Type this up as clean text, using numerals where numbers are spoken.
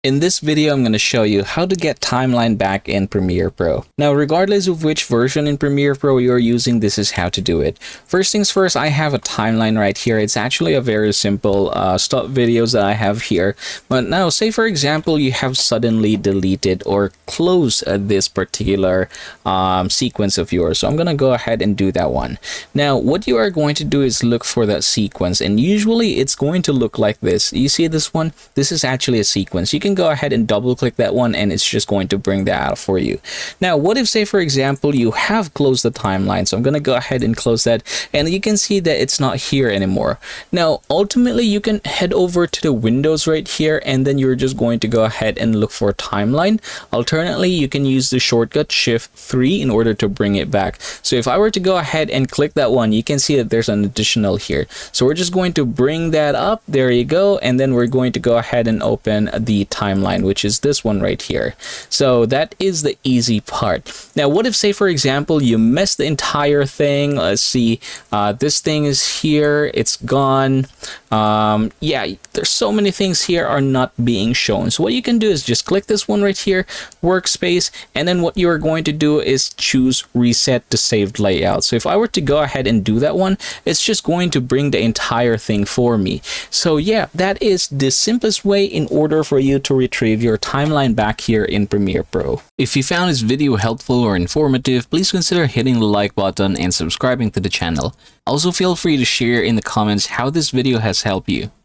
In this video, I'm going to show you how to get timeline back in Premiere Pro. Now, regardless of which version in Premiere Pro you're using, this is how to do it. First things first, I have a timeline right here. It's actually a very simple stop videos that I have here. But now, say for example, you have suddenly deleted or closed this particular sequence of yours. So I'm going to go ahead and do that one. Now, what you are going to do is look for that sequence. And usually it's going to look like this. You see this one? This is actually a sequence. You can go ahead and double click that one and it's just going to bring that out for you. Now, what if, say for example, you have closed the timeline? So I'm going to go ahead and close that, and you can see that it's not here anymore. Now, ultimately, you can head over to the windows right here, and then you're just going to go ahead and look for timeline. Alternately, you can use the shortcut Shift 3 in order to bring it back. So if I were to go ahead and click that one, you can see that there's an additional here. So we're just going to bring that up. There you go. And then we're going to go ahead and open the timeline, which is this one right here. So that is the easy part. Now, what if, say for example, you missed the entire thing? Let's see, this thing is here, it's gone. Yeah, there's so many things here are not being shown. So what you can do is just click this one right here, workspace, and then what you're going to do is choose reset to saved layout. So if I were to go ahead and do that one, it's just going to bring the entire thing for me. So yeah, that is the simplest way in order for you to retrieve your timeline back here in Premiere Pro. If you found this video helpful or informative, please consider hitting the like button and subscribing to the channel. Also, feel free to share in the comments how this video has helped you.